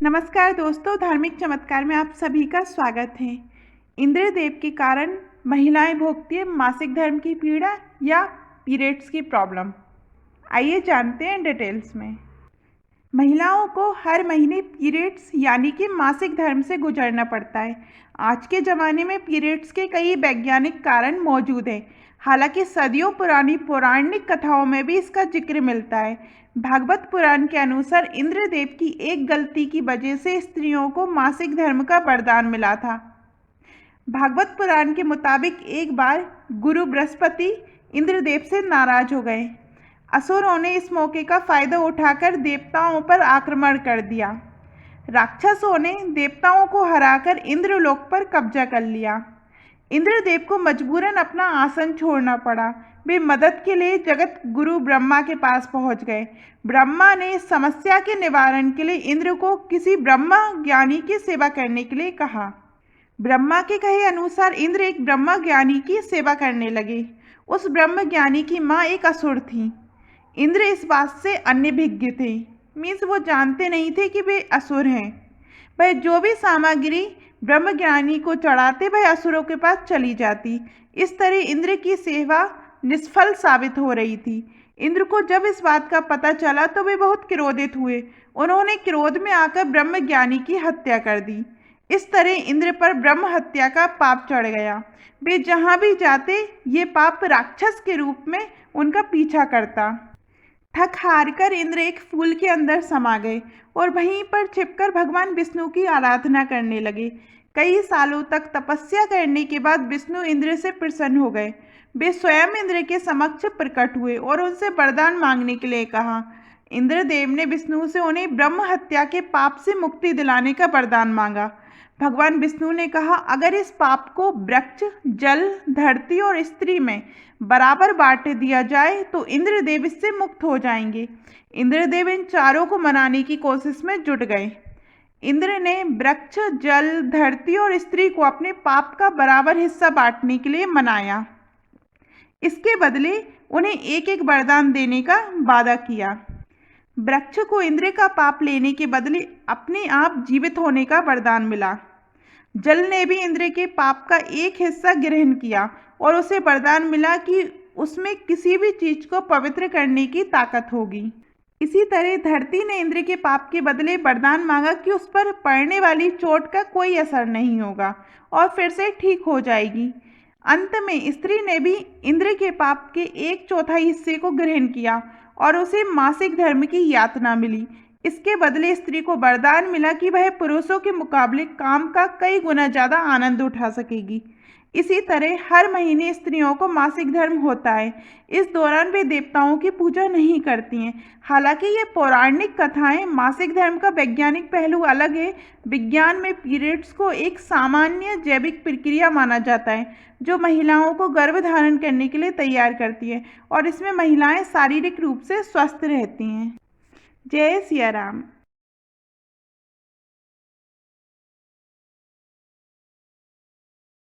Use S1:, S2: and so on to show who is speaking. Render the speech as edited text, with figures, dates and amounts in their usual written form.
S1: नमस्कार दोस्तों, धार्मिक चमत्कार में आप सभी का स्वागत है। इंद्रदेव के कारण महिलाएं भोगती है मासिक धर्म की पीड़ा या पीरियड्स की प्रॉब्लम। आइए जानते हैं डिटेल्स में। महिलाओं को हर महीने पीरियड्स यानी कि मासिक धर्म से गुजरना पड़ता है। आज के ज़माने में पीरियड्स के कई वैज्ञानिक कारण मौजूद हैं। हालांकि सदियों पुरानी पौराणिक कथाओं में भी इसका जिक्र मिलता है। भागवत पुराण के अनुसार इंद्रदेव की एक गलती की वजह से स्त्रियों को मासिक धर्म का वरदान मिला था। भागवत पुराण के मुताबिक एक बार गुरु बृहस्पति इंद्रदेव से नाराज हो गए। असुरों ने इस मौके का फायदा उठाकर देवताओं पर आक्रमण कर दिया। राक्षसों ने देवताओं को हराकर इंद्रलोक पर कब्जा कर लिया। इंद्रदेव को मजबूरन अपना आसन छोड़ना पड़ा। वे मदद के लिए जगत गुरु ब्रह्मा के पास पहुंच गए। ब्रह्मा ने इस समस्या के निवारण के लिए इंद्र को किसी ब्रह्मा ज्ञानी की सेवा करने के लिए कहा। ब्रह्मा के कहे अनुसार इंद्र एक ब्रह्मा ज्ञानी की सेवा करने लगे। उस ब्रह्म ज्ञानी की माँ एक असुर थी। इंद्र इस बात से अनभिज्ञ थे, मीन्स वो जानते नहीं थे कि वे असुर हैं। वह जो भी सामग्री ब्रह्मज्ञानी को चढ़ाते वह असुरों के पास चली जाती। इस तरह इंद्र की सेवा निष्फल साबित हो रही थी। इंद्र को जब इस बात का पता चला तो वे बहुत क्रोधित हुए। उन्होंने क्रोध में आकर ब्रह्मज्ञानी की हत्या कर दी। इस तरह इंद्र पर ब्रह्म हत्या का पाप चढ़ गया। वे जहाँ भी जाते ये पाप राक्षस के रूप में उनका पीछा करता। थक हार कर इंद्र एक फूल के अंदर समा गए और वहीं पर छिपकर भगवान विष्णु की आराधना करने लगे। कई सालों तक तपस्या करने के बाद विष्णु इंद्र से प्रसन्न हो गए। वे स्वयं इंद्र के समक्ष प्रकट हुए और उनसे वरदान मांगने के लिए कहा। इंद्रदेव ने विष्णु से उन्हें ब्रह्म हत्या के पाप से मुक्ति दिलाने का वरदान मांगा। भगवान विष्णु ने कहा, अगर इस पाप को वृक्ष, जल, धरती और स्त्री में बराबर बांट दिया जाए तो इंद्रदेव इससे मुक्त हो जाएंगे। इंद्रदेव इन चारों को मनाने की कोशिश में जुट गए। इंद्र ने वृक्ष, जल, धरती और स्त्री को अपने पाप का बराबर हिस्सा बांटने के लिए मनाया। इसके बदले उन्हें एक एक वरदान देने का वादा किया। वृक्ष को इंद्र का पाप लेने के बदले अपने आप जीवित होने का वरदान मिला। जल ने भी इंद्र के पाप का एक हिस्सा ग्रहण किया और उसे वरदान मिला कि उसमें किसी भी चीज को पवित्र करने की ताकत होगी। इसी तरह धरती ने इंद्र के पाप के बदले वरदान मांगा कि उस पर पड़ने वाली चोट का कोई असर नहीं होगा और फिर से ठीक हो जाएगी। अंत में स्त्री ने भी इंद्र के पाप के 1/4 हिस्से को ग्रहण किया और उसे मासिक धर्म की यातना मिली। इसके बदले स्त्री को वरदान मिला कि वह पुरुषों के मुकाबले काम का कई गुना ज़्यादा आनंद उठा सकेगी। इसी तरह हर महीने स्त्रियों को मासिक धर्म होता है। इस दौरान वे देवताओं की पूजा नहीं करती हैं। हालांकि ये पौराणिक कथाएं, मासिक धर्म का वैज्ञानिक पहलू अलग है। विज्ञान में पीरियड्स को एक सामान्य जैविक प्रक्रिया माना जाता है जो महिलाओं को गर्भधारण करने के लिए तैयार करती है और इसमें महिलाएं शारीरिक रूप से स्वस्थ रहती हैं। जय सिया राम।